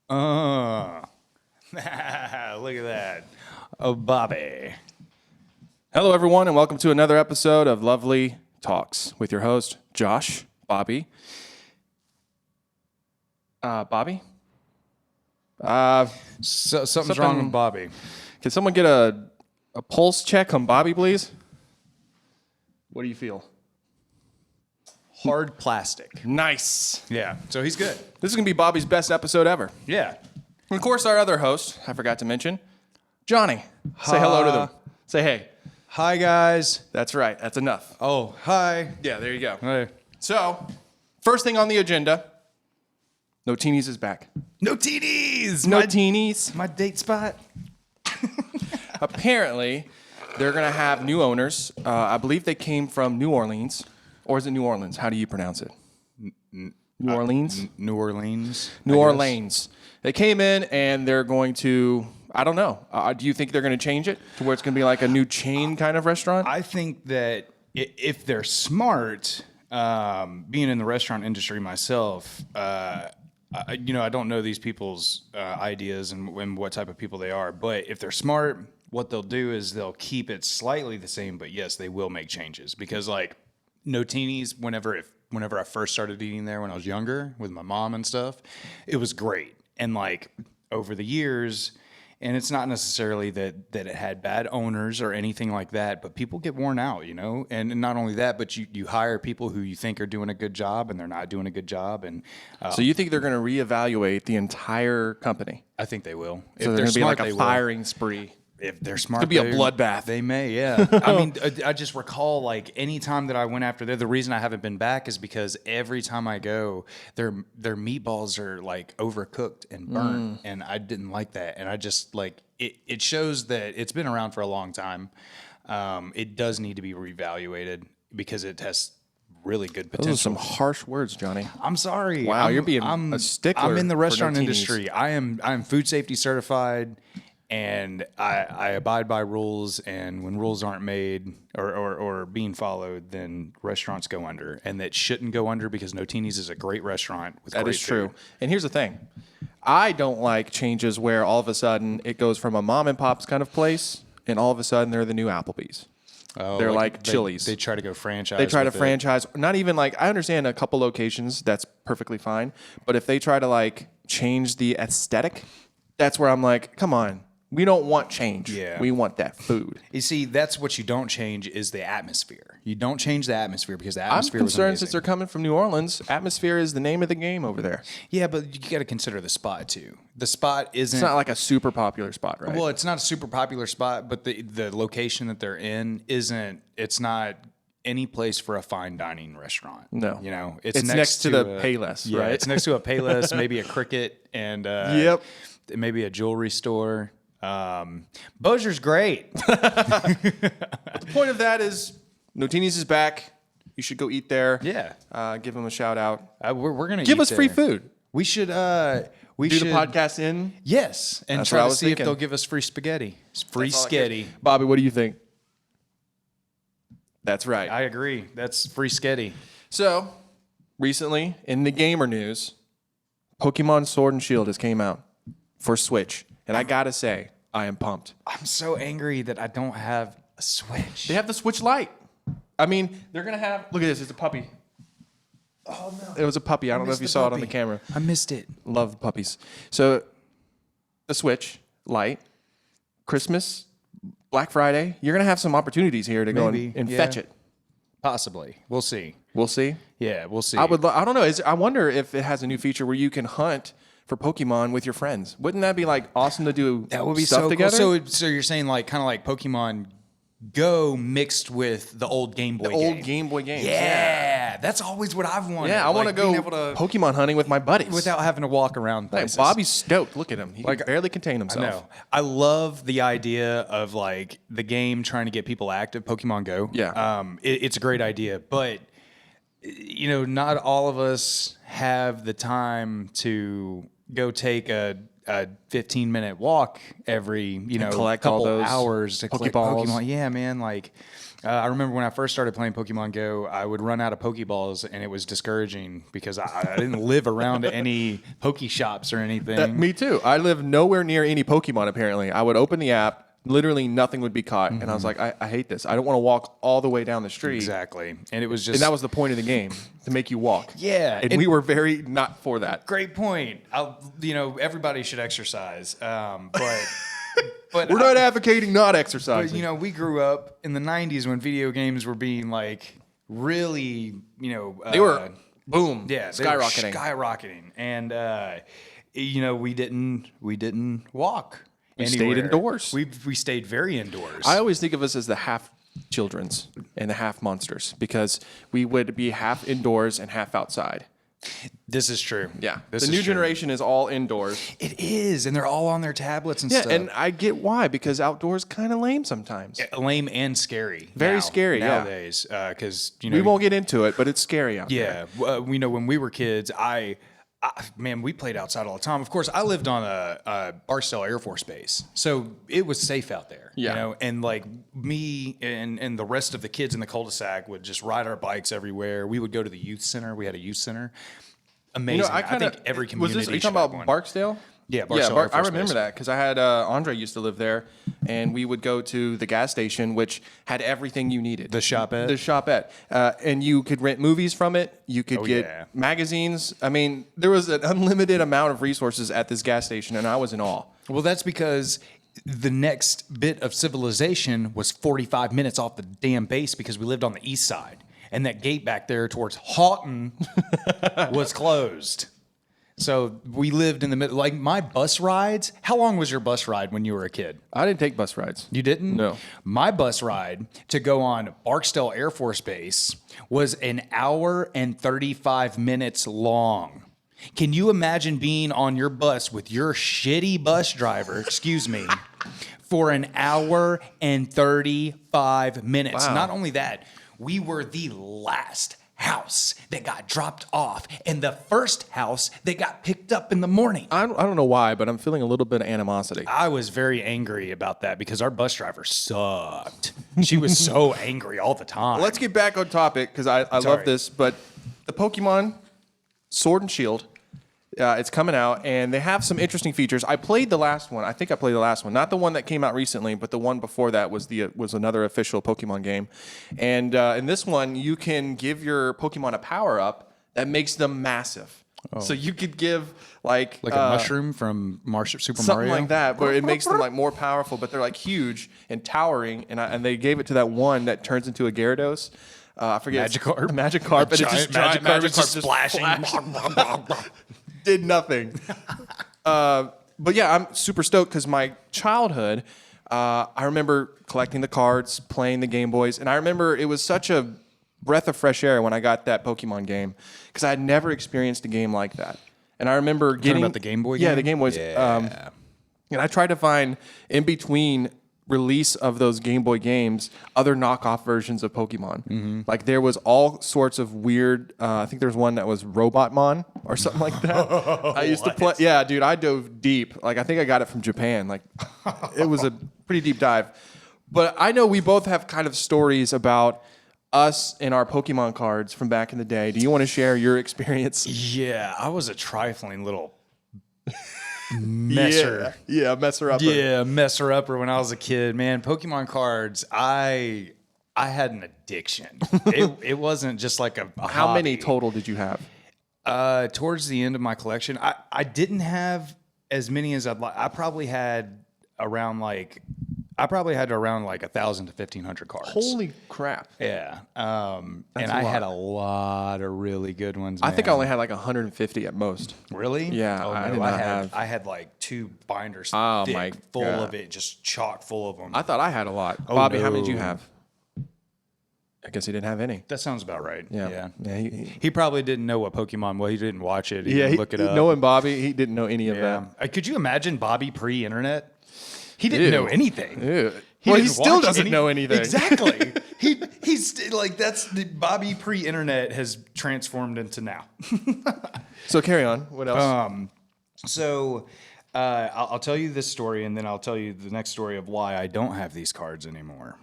Look at that. Oh, Bobby. Hello, everyone, and welcome to another episode of Lovely Talks with your host, Josh, Bobby. Bobby? Something's wrong with Bobby. Can someone get a pulse check on Bobby, please? What do you feel? Hard plastic. Nice. Yeah, so he's good. This is going to be Bobby's best episode ever. Yeah. And of course, our other host, I forgot to mention, Johnny. Say hello to them. Say hey. Hi, guys. That's right. That's enough. Oh, hi. Yeah, there you go. Hey. So, first thing on the agenda, Notini's is back. Notini's! Notini's. My date spot. Apparently, they're going to have new owners. I believe they came from New Orleans. Or is it New Orleans? How do you pronounce it? New Orleans? New Orleans. New Orleans. They came in and they're going to, I don't know. Do you think they're going to change it to where it's going to be like a new chain kind of restaurant? I think that if they're smart, being in the restaurant industry myself, I don't know these people's ideas and what type of people they are. But if they're smart, what they'll do is they'll keep it slightly the same. But yes, they will make changes because like Notini's, whenever I first started eating there when I was younger with my mom and stuff, it was great. And like over the years, and it's not necessarily that it had bad owners or anything like that, but people get worn out, you know? And not only that, but you hire people who you think are doing a good job and they're not doing a good job. And so you think they're going to reevaluate the entire company? I think they will. So they're going to be like a firing spree. If they're smart, it could be a bloodbath. They may, yeah. I mean, I just recall like any time that I went after there, the reason I haven't been back is because every time I go, their meatballs are like overcooked and burnt, and I didn't like that. And I just like it shows that it's been around for a long time. It does need to be reevaluated because it has really good potential. Those are some harsh words, Johnny. I'm sorry. Wow, you're being a stickler. I'm in the restaurant Notini's. industry. I'm food safety certified. And I abide by rules, and when rules aren't made or being followed, then restaurants go under, and that shouldn't go under because Notini's is a great restaurant with great food. That is true. And here's the thing. I don't like changes where all of a sudden it goes from a mom and pop's kind of place, and all of a sudden they're the new Applebee's. Oh, they're like Chili's. They try to go franchise. They try to franchise. Not even like, I understand a couple locations, that's perfectly fine. But if they try to like change the aesthetic, that's where I'm like, come on. We don't want change. Yeah. We want that food. You see, that's what you don't change is the atmosphere. You don't change the atmosphere because the atmosphere I'm was concerned amazing. Since they're coming from New Orleans, atmosphere is the name of the game over there. Yeah, but you got to consider the spot too. The spot isn't... It's not like a super popular spot, right? Well, it's not a super popular spot, but the location that they're in isn't... It's not any place for a fine dining restaurant. No. You know, it's next to the Payless, yeah, right? It's next to a Payless, maybe a Cricket, and yep, maybe a jewelry store. Bozier's great. But the point of that is Notini's is back. You should go eat there. Yeah. Give them a shout out. We're gonna give us there. Free food. We should do the podcast in. Yes, and That's try to see if they'll give us free spaghetti. Free sketty. Bobby, what do you think? That's right. I agree. That's free sketty. So recently in the gamer news, Pokemon Sword and Shield has came out for Switch, and I gotta say, I am pumped. I'm so angry that I don't have a Switch. They have the Switch Lite. I mean, they're going to have... Look at this. It's a puppy. Oh, no. It was a puppy. I don't know if you saw it on the camera. I missed it. Love puppies. So, the Switch Lite, Christmas, Black Friday, you're going to have some opportunities here to go and fetch it. Possibly. We'll see. We'll see? Yeah, we'll see. I don't know. I wonder if it has a new feature where you can hunt for Pokemon with your friends. Wouldn't that be like awesome to do? That would be stuff so together? Cool. So you're saying like kind of like Pokemon Go mixed with the old Game Boy old Game Boy games. Yeah, that's always what I've wanted. Yeah, I want to go Pokemon hunting with my buddies without having to walk around places. Bobby's stoked. Look at him. He can barely contain himself. I know. I love the idea of like the game trying to get people active. Pokemon Go. Yeah. It's a great idea, but you know, not all of us have the time to go take a 15-minute walk every, collect all couple those hours to collect Pokeballs. Pokemon. Yeah, man. Like, I remember when I first started playing Pokemon Go, I would run out of Pokeballs, and it was discouraging because I didn't live around any Poke shops or anything. Me too. I live nowhere near any Pokemon, apparently. I would open the app. Literally nothing would be caught. And I was like, I hate this. I don't want to walk all the way down the street. Exactly. And it was just... And that was the point of the game, to make you walk. Yeah. And we were very not for that. Great point. Everybody should exercise. But We're not advocating not exercising. But, we grew up in the 90s when video games were being like really, they were, boom, yeah, skyrocketing. And, we didn't walk. We stayed indoors. We stayed very indoors. I always think of us as the half children's and the half monsters because we would be half indoors and half outside. This is true. Yeah. The new generation is all indoors. It is. And they're all on their tablets and stuff. stuff. And I get why, because outdoors kind of lame sometimes. Lame and scary. Very scary nowadays. Because, we won't get into it, but it's scary out there. Yeah. When we were kids, man, we played outside all the time. Of course, I lived on a Barstow Air Force Base, so it was safe out there. Yeah. And like me and the rest of the kids in the cul-de-sac would just ride our bikes everywhere. We would go to the youth center. We had a youth center. Amazing. I think every community. Are you talking about Barksdale? Yeah, Barstow Air Force I remember Base. that because I had Andre used to live there, and we would go to the gas station, which had everything you needed. The shopette? The shopette. And you could rent movies from it. You could get magazines. I mean, there was an unlimited amount of resources at this gas station, and I was in awe. Well, that's because the next bit of civilization was 45 minutes off the damn base because we lived on the east side. And that gate back there towards Houghton was closed. So we lived in the middle. Like my bus rides. How long was your bus ride when you were a kid? I didn't take bus rides. You didn't? No. My bus ride to go on Barksdale Air Force Base was an hour and 35 minutes long. Can you imagine being on your bus with your shitty bus driver, for an hour and 35 minutes? Wow. Not only that, we were the last house that got dropped off and the first house that got picked up in the morning. I don't know why, but I'm feeling a little bit of animosity. I was very angry about that because our bus driver sucked. She was so angry all the time. Let's get back on topic because I love this, but the Pokemon Sword and Shield, it's coming out, and they have some interesting features. I played the last one. I think I played the last one. Not the one that came out recently, but the one before that was another official Pokemon game. And in this one, you can give your Pokemon a power-up that makes them massive. Oh. So you could give like a mushroom from Super Mario? Something like that, where it makes them like more powerful, but they're like huge and towering. And they gave it to that one that turns into a Gyarados. I forget. Magikarp. And it's just Magikarp just splashing. Did nothing. But yeah, I'm super stoked because my childhood, I remember collecting the cards, playing the Game Boys, and I remember it was such a breath of fresh air when I got that Pokemon game because I had never experienced a game like that. And I remember getting about the Game Boy game? Yeah, the Game Boys. Yeah. And I tried to find in between release of those Game Boy games other knockoff versions of Pokemon. Mm-hmm. Like there was all sorts of weird. I think there was one that was Robotmon or something like that. I used to play. Yeah, dude, I dove deep. Like I think I got it from Japan. Like it was a pretty deep dive. But I know we both have kind of stories about us and our Pokemon cards from back in the day. Do you want to share your experience? Yeah, I was a trifling little messer. Yeah, messer upper. Yeah, messer upper when I was a kid. Man, Pokemon cards, I had an addiction. It wasn't just like a How hobby. many total did you have? Towards the end of my collection, I didn't have as many as I'd like. I probably had around like 1,000 to 1,500 cards. Holy crap. Yeah. And I had a lot of really good ones. I think I only had like 150 at most. Really? Yeah. Oh, I no, did not have. I had like 2 binders my full God. of it, just chock full of them. I thought I had a lot. Oh, Bobby, how many no. did you have? I guess he didn't have any. That sounds about right. Yeah. He probably didn't know what Pokemon was. He didn't watch it. He didn't look it up. Knowing Bobby, he didn't know any of that. Could you imagine Bobby pre-internet? He didn't know anything. Ew. He still doesn't know anything. Exactly. He's like that's the Bobby pre-internet has transformed into now. So carry on. What else? So I'll tell you this story, and then I'll tell you the next story of why I don't have these cards anymore.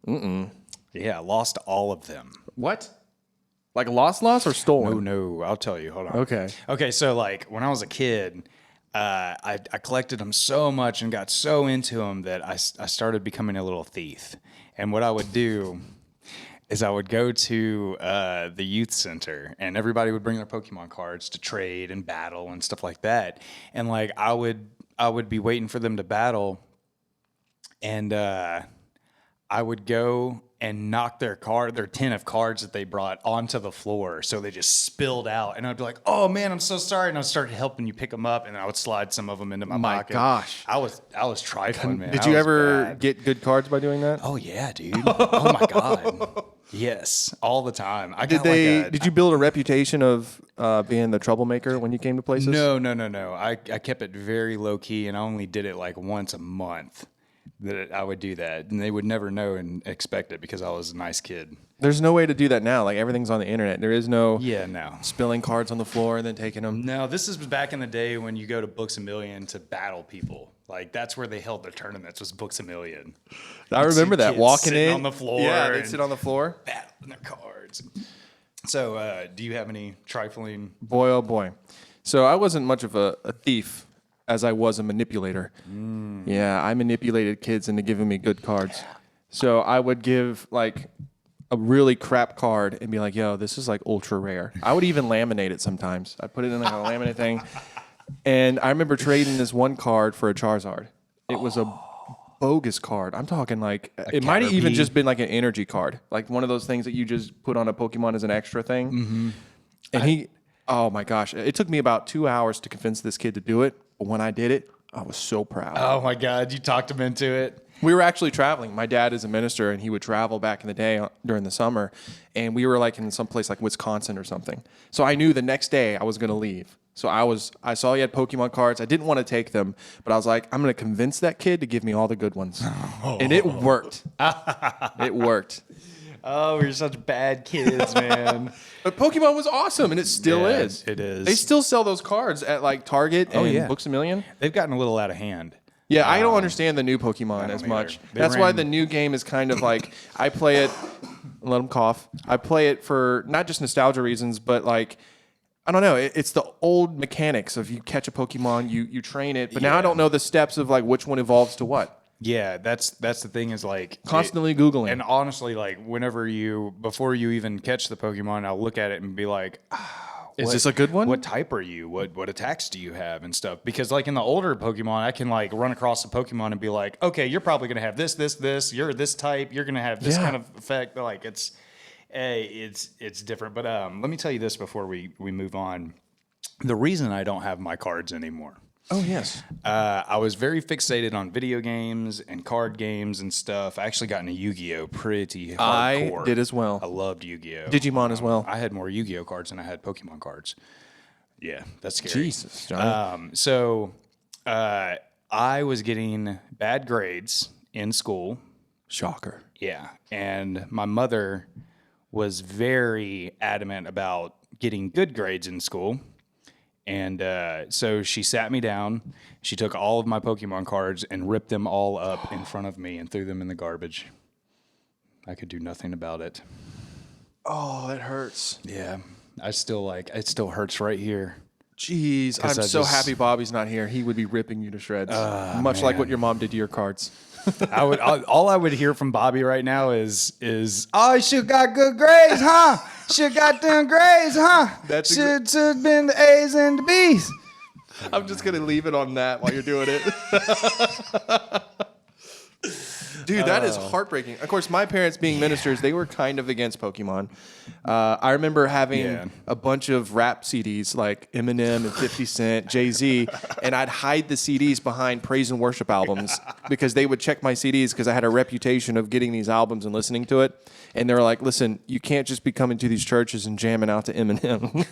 Yeah, I lost all of them. What? Like lost or stolen? Oh, no, I'll tell you. Hold on. Okay. Okay, so like when I was a kid, I collected them so much and got so into them that I started becoming a little thief. And what I would do is I would go to the youth center, and everybody would bring their Pokemon cards to trade and battle and stuff like that. And like I would be waiting for them to battle, and I would go and knock their tin of cards that they brought onto the floor, so they just spilled out. And I'd be like, "Oh man, I'm so sorry!" And I'd start helping you pick them up, and I would slide some of them into my pocket. Gosh, I was trifling, man. Did you ever get good cards by doing that? Oh yeah, dude. Oh my god. Yes, all the time. Did you build a reputation of being the troublemaker when you came to places? No. I kept it very low key, and I only did it like once a month. That I would do that, and they would never know and expect it because I was a nice kid. There's no way to do that now. Like everything's on the internet. There is no No spilling cards on the floor and then taking them. No, this is back in the day when you go to Books A Million to battle people. Like that's where they held their tournaments, was Books A Million. I remember that, walking in on the floor. Yeah, they'd sit on the floor, battling their cards. So, do you have any trifling? Boy, oh boy. So I wasn't much of a thief as I was a manipulator. Yeah, I manipulated kids into giving me good cards. So I would give like a really crap card and be like, yo, this is like ultra rare. I would even laminate it sometimes. I put it in like a laminate thing. And I remember trading this one card for a Charizard. It was a bogus card. I'm talking like, it might have even just been like an energy card. Like one of those things that you just put on a Pokemon as an extra thing. And oh my gosh, it took me about 2 hours to convince this kid to do it. But when I did it, I was so proud. Oh my God, you talked him into it. We were actually traveling. My dad is a minister, and he would travel back in the day during the summer. And we were like in some place like Wisconsin or something. So I knew the next day I was going to leave. So I saw he had Pokemon cards. I didn't want to take them, but I was like, I'm going to convince that kid to give me all the good ones. And it worked. It worked. Oh, we're such bad kids, man. But Pokemon was awesome, and it still is. It is. They still sell those cards at like Target and Books A Million. They've gotten a little out of hand. Yeah, I don't understand the new Pokemon as much. That's why the new game is kind of like, I play it, let them cough. I play it for not just nostalgia reasons, but like, I don't know. It's the old mechanics of you catch a Pokemon, you train it, but now I don't know the steps of like which one evolves to what. Yeah, that's the thing is like constantly Googling. And honestly, like before you even catch the Pokemon, I'll look at it and be like, is this a good one? What type are you? What attacks do you have and stuff? Because like in the older Pokemon, I can like run across a Pokemon and be like, okay, you're probably gonna have this. You're this type. You're gonna have this kind of effect. Like it's different. But let me tell you this before we move on. The reason I don't have my cards anymore. Oh, yes. I was very fixated on video games and card games and stuff. I actually got into Yu-Gi-Oh! Pretty hardcore. I did as well. I loved Yu-Gi-Oh! Digimon as well. I had more Yu-Gi-Oh! Cards than I had Pokemon cards. Yeah, that's scary. Jesus, Johnny. So I was getting bad grades in school. Shocker. Yeah, and my mother was very adamant about getting good grades in school. And so she sat me down. She took all of my Pokemon cards and ripped them all up in front of me and threw them in the garbage. I could do nothing about it. Oh, it hurts. Yeah. It still hurts right here. Jeez, I'm so happy Bobby's not here. He would be ripping you to shreds. Much like what your mom did to your cards. All I would hear from Bobby right now is oh, you should got good grades, huh? Should got them grades, huh? Should have been the A's and the B's. I'm just gonna leave it on that while you're doing it. Dude, that is heartbreaking. Of course, my parents being ministers, they were kind of against Pokemon. I remember having a bunch of rap CDs like Eminem and 50 Cent, Jay-Z, and I'd hide the CDs behind praise and worship albums because they would check my CDs because I had a reputation of getting these albums and listening to it. And they were like, listen, you can't just be coming to these churches and jamming out to Eminem.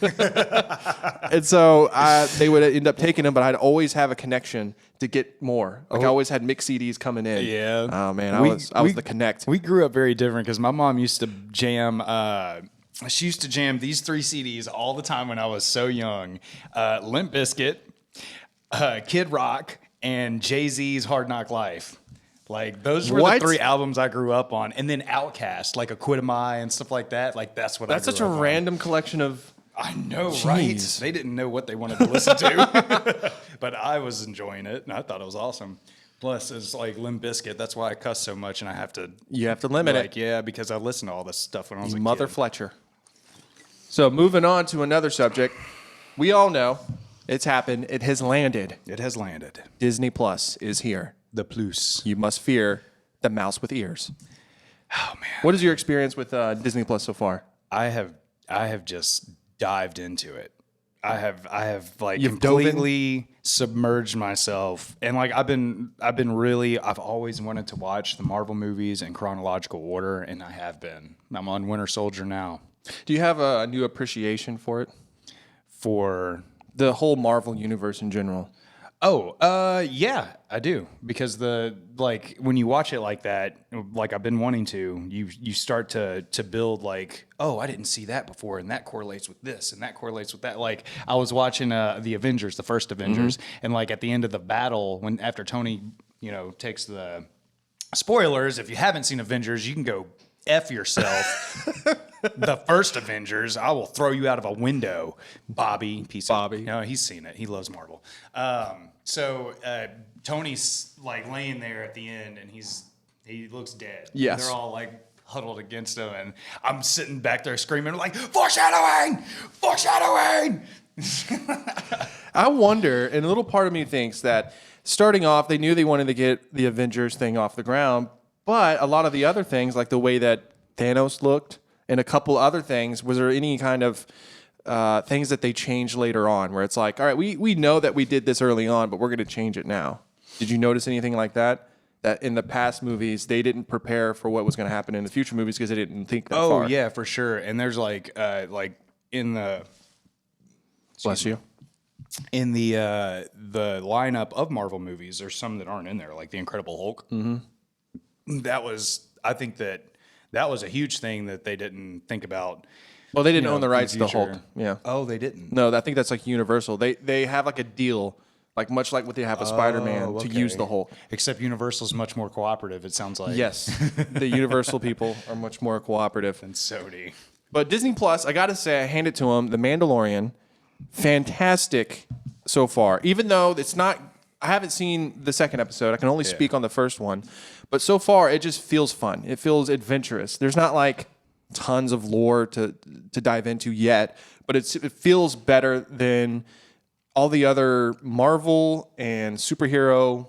And so they would end up taking them, but I'd always have a connection to get more. Like I always had mixed CDs coming in. Yeah. Oh man, I was the connect. We grew up very different because my mom used to jam. She used to jam these 3 CDs all the time when I was so young. Limp Bizkit, Kid Rock, and Jay-Z's Hard Knock Life. Like, those were What? the 3 albums I grew up on. And then Outkast, like Acquitami and stuff like that. Like, that's what That's I grew such a up on. random collection of. I know, right? Jeez. They didn't know what they wanted to listen to. But I was enjoying it, and I thought it was awesome. Plus, it's like Limp Bizkit. That's why I cuss so much, and I have to... You have to limit like, it. yeah, because I listened to all this stuff when I was a Mother kid. Fletcher. So moving on to another subject. We all know it's happened. It has landed. It has landed. Disney Plus is here. The plus. You must fear the mouse with ears. Oh, man. What is your experience with Disney Plus so far? I have just dived into it. I have like You've dove in? completely submerged myself, and like I've always wanted to watch the Marvel movies in chronological order, and I have been. I'm on Winter Soldier now. Do you have a new appreciation for it? For The whole Marvel universe in general. yeah, I do, because when you watch it like that, like I've been wanting to, you start to build like, oh, I didn't see that before, and that correlates with this, and that correlates with that. Like I was watching the Avengers, the first Avengers, and like at the end of the battle, after Tony, takes the spoilers. If you haven't seen Avengers, you can go F yourself. The first Avengers, I will throw you out of a window, Bobby. Bobby. He's seen it. He loves Marvel. So Tony's like laying there at the end, and he looks dead. Yes. They're all like huddled against him, and I'm sitting back there screaming like, foreshadowing, foreshadowing. I wonder, and a little part of me thinks that starting off, they knew they wanted to get the Avengers thing off the ground, but a lot of the other things, like the way that Thanos looked and a couple other things, was there any kind of things that they changed later on where it's like, all right, we know that we did this early on, but we're going to change it now? Did you notice anything like that? That in the past movies, they didn't prepare for what was going to happen in the future movies because they didn't think that far. Oh, yeah, for sure. And there's like in the... Bless you. In the lineup of Marvel movies, there's some that aren't in there, like the Incredible Hulk. Mm-hmm. I think that was a huge thing that they didn't think about. Well, they didn't own the rights to the future. Hulk. Yeah. Oh, they didn't. No, I think that's like Universal. They have like a deal, like much like what they have with Spider-Man, to use the Hulk. Except Universal's much more cooperative, it sounds like. Yes, the Universal people are much more cooperative. And Sony. But Disney Plus, I got to say, I hand it to them. The Mandalorian, fantastic so far. Even though it's not, I haven't seen the second episode. I can only speak on the first one. But so far, it just feels fun. It feels adventurous. There's not like tons of lore to dive into yet, but it feels better than all the other Marvel and superhero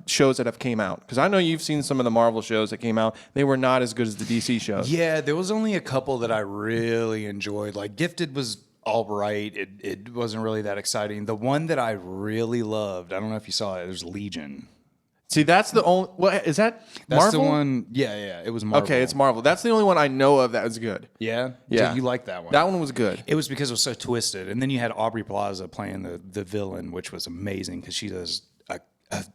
shows that have came out. Because I know you've seen some of the Marvel shows that came out. They were not as good as the DC shows. Yeah, there was only a couple that I really enjoyed. Like Gifted was all right. It wasn't really that exciting. The one that I really loved, I don't know if you saw it, it was Legion. See, that's the only. What is that? That's Marvel? the one. Yeah, it was Marvel. Okay, it's Marvel. That's the only one I know of that was good. Yeah? Yeah. So you liked that one? That one was good. It was because it was so twisted. And then you had Aubrey Plaza playing the villain, which was amazing because she does a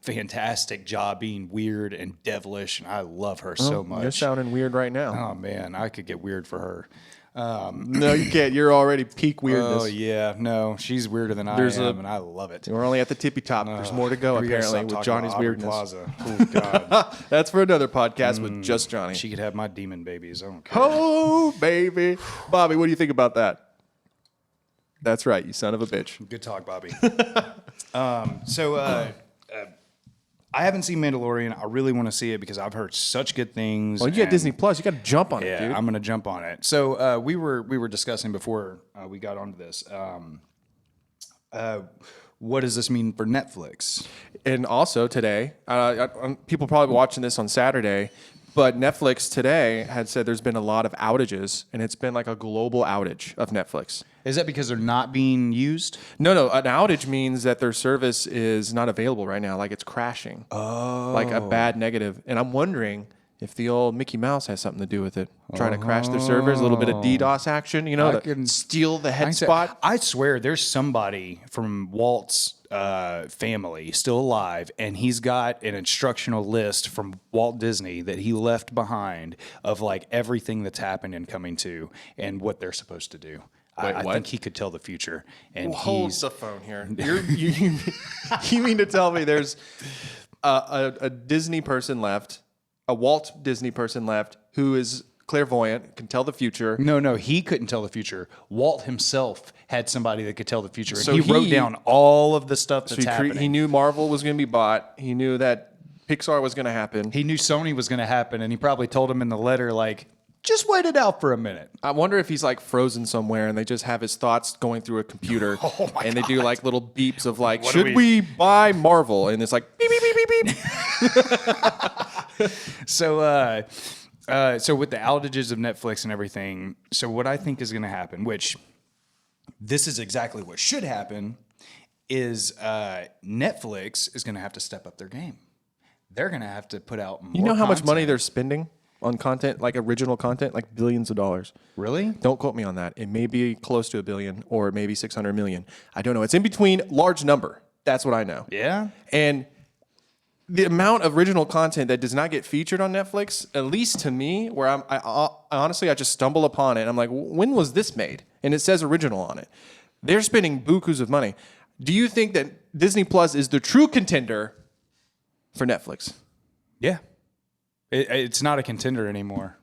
fantastic job being weird and devilish, and I love her so much. You're sounding weird right now. Oh, man, I could get weird for her. No, you can't. You're already peak weirdness. Oh, yeah. No, she's weirder than I am, and I love it. We're only at the tippy top. There's more to go, We gotta apparently, stop with talking Johnny's about Aubrey weirdness. Plaza. Oh, God. That's for another podcast with just Johnny. She could have my demon babies. I don't care. Oh, baby. Bobby, what do you think about that? That's right, you son of a bitch. Good talk, Bobby. I haven't seen Mandalorian. I really want to see it because I've heard such good things. Well, you got and- Disney Plus. You got to jump on it, Yeah, dude. I'm going to jump on it. So we were discussing before we got onto this. What does this mean for Netflix? And also today, people probably watching this on Saturday, but Netflix today had said there's been a lot of outages, and it's been like a global outage of Netflix. Is that because they're not being used? No, an outage means that their service is not available right now, like it's crashing. Oh. Like a bad negative. And I'm wondering if the old Mickey Mouse has something to do with it. Trying to crash their servers, a little bit of DDoS action, to steal the head spot. I swear there's somebody from Walt's family still alive, and he's got an instructional list from Walt Disney that he left behind of like everything that's happened and coming to and what they're supposed to do. I what? think he could tell the future. And Hold he's the phone here. You mean to tell me there's a Disney person left, a Walt Disney person left, who is clairvoyant, can tell the future. No, he couldn't tell the future. Walt himself had somebody that could tell the future. And So he wrote he- down all of the stuff that's happening. He knew Marvel was going to be bought. He knew that Pixar was going to happen. He knew Sony was going to happen, and he probably told him in the letter, like, just wait it out for a minute. I wonder if he's like frozen somewhere and they just have his thoughts going through a computer and they do like little beeps of like, What should do we buy Marvel? And it's like, beep, beep, beep, beep, beep. So, so with the outages of Netflix and everything, so what I think is going to happen, which this is exactly what should happen, is Netflix is going to have to step up their game. They're going to have to put out more You know how much money content. they're spending on content, like original content, like billions of dollars. Really? Don't quote me on that. It may be close to $1 billion or maybe 600 million. I don't know. It's in between, large number. That's what I know. Yeah. And the amount of original content that does not get featured on Netflix, at least to me, where I honestly, I just stumble upon it. I'm like, when was this made? And it says original on it. They're spending bukus of money. Do you think that Disney Plus is the true contender for Netflix? Yeah. It's not a contender anymore.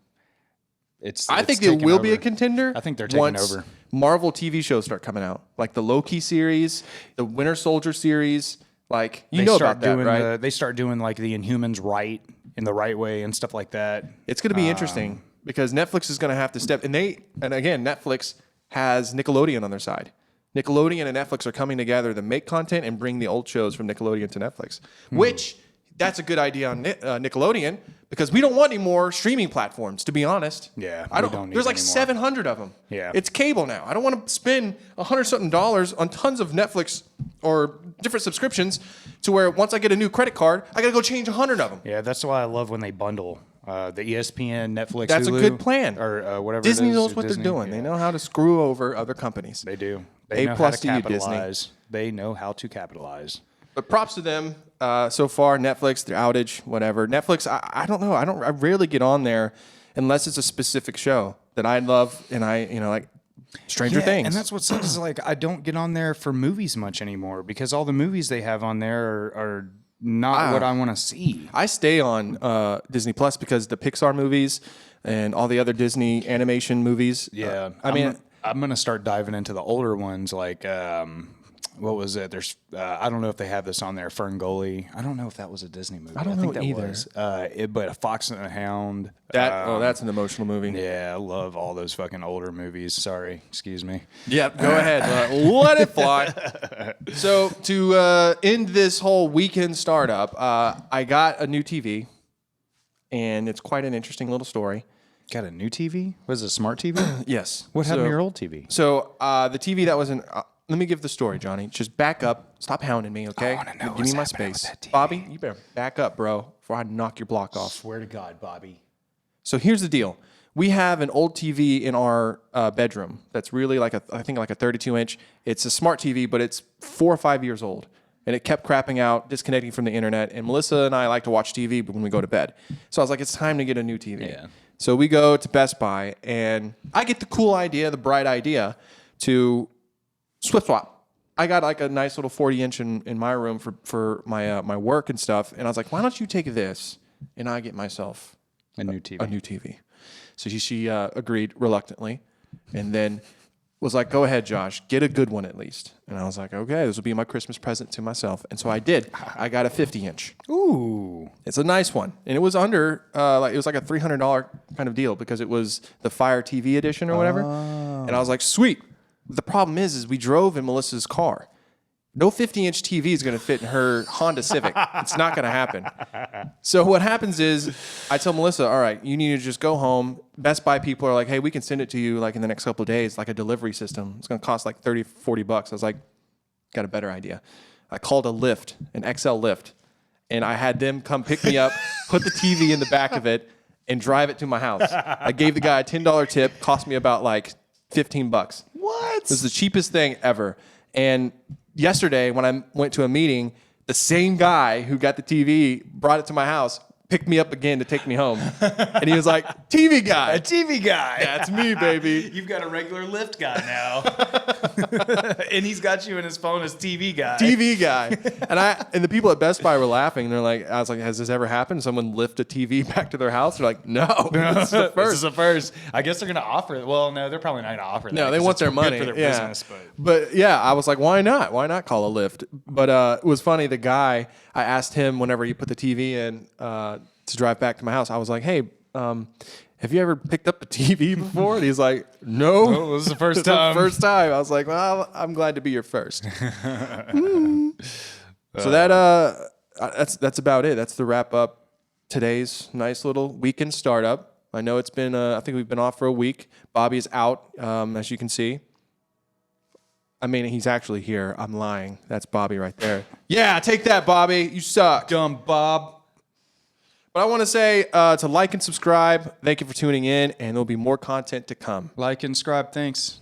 I think it taken will be a over. contender. I think they're taking once over. Marvel TV shows start coming out, like the Loki series, the Winter Soldier series. Like you know about that, right? They start doing like the Inhumans right in the right way and stuff like that. It's going to be interesting because Netflix is going to have to step, and again, Netflix has Nickelodeon on their side. Nickelodeon and Netflix are coming together to make content and bring the old shows from Nickelodeon to Netflix, which that's a good idea on Nickelodeon because we don't want any more streaming platforms, to be honest. Yeah, I we don't. don't need There's like any more. 700 of them. Yeah. It's cable now. I don't want to spend $100-something on tons of Netflix or different subscriptions to where once I get a new credit card, I got to go change 100 of them. Yeah, that's why I love when they bundle the ESPN, Netflix, That's Hulu, a good plan. or whatever. Disney it is, knows what Disney. they're doing. Yeah. They know how to screw over other companies. They do. A They know plus how to to you, Disney. capitalize. They know how to capitalize. But props to them so far. Netflix, their outage, whatever. Netflix, I don't know. I rarely get on there unless it's a specific show that I love and like Stranger Things. And that's what sucks is like I don't get on there for movies much anymore because all the movies they have on there are not what I want to see. I stay on Disney Plus because the Pixar movies and all the other Disney animation movies. Yeah, I'm gonna start diving into the older ones like what was it? There's I don't know if they have this on there. Ferngully. I don't know if that was a Disney movie. I don't think know that either. was. But A Fox and a Hound. That's an emotional movie. Yeah, I love all those fucking older movies. Sorry, excuse me. Yeah, go ahead. Let it fly. So to end this whole weekend startup, I got a new TV, and it's quite an interesting little story. Got a new TV? Was it a smart TV? Yes. What happened to your old TV? So the TV that was in. Let me give the story, Johnny. Just back up. Stop hounding me, okay? I wanna know Give what's me my happening space. with that TV. Bobby, you better back up, bro, before I knock your block off. Swear to God, Bobby. So here's the deal. We have an old TV in our bedroom that's really like I think like a 32-inch. It's a smart TV, but it's 4 or 5 years old. And it kept crapping out, disconnecting from the internet. And Melissa and I like to watch TV when we go to bed. So I was like, it's time to get a new TV. Yeah. So we go to Best Buy, and I get the cool idea, the bright idea, to Swift swap. I got like a nice little 40-inch in my room for my my work and stuff. And I was like, why don't you take this and I get myself A new TV. a new TV. So she agreed reluctantly, and then was like, "Go ahead, Josh, get a good one at least." And I was like, "Okay, this will be my Christmas present to myself." And so I did. I got a 50-inch. Ooh. It's a nice one, and it was under it was like a $300 kind of deal because it was the Fire TV edition or whatever. And I was like, "Sweet." The problem is we drove in Melissa's car. No 50-inch TV is going to fit in her Honda Civic. It's not going to happen. So what happens is I tell Melissa, all right, you need to just go home. Best Buy people are like, hey, we can send it to you like in the next couple of days, like a delivery system. It's going to cost like $30, $40. I was like, got a better idea. I called a Lyft, an XL Lyft, and I had them come pick me up, put the TV in the back of it, and drive it to my house. I gave the guy a $10 tip, cost me about like $15. What? This is the cheapest thing ever. And yesterday, when I went to a meeting, the same guy who got the TV brought it to my house, pick me up again to take me home. And he was like, TV guy. A TV guy. That's me, baby. You've got a regular Lyft guy now. And he's got you in his phone as TV guy. TV guy. And the people at Best Buy were laughing. They're like, I was like, has this ever happened? Someone lift a TV back to their house? They're like, no, this is the first. This is the first. I guess they're going to offer it. Well, no, they're probably not going to offer that. No, they 'cause want it's their good money for their yeah. business. But yeah, I was like, why not? Why not call a Lyft? But it was funny. The guy, I asked him whenever he put the TV in to drive back to my house. I was like, hey, have you ever picked up a TV before? And he's like, no. Oh, this is the first It's the time. first time. I was like, well, I'm glad to be your first. So that's about it. That's the wrap up. Today's nice little weekend startup. I know it's been, I think we've been off for a week. Bobby's out, as you can see. I mean, he's actually here. I'm lying. That's Bobby right there. Yeah, take that, Bobby. You suck. Dumb Bob. But I want to say to like and subscribe. Thank you for tuning in, and there'll be more content to come. Like and subscribe. Thanks.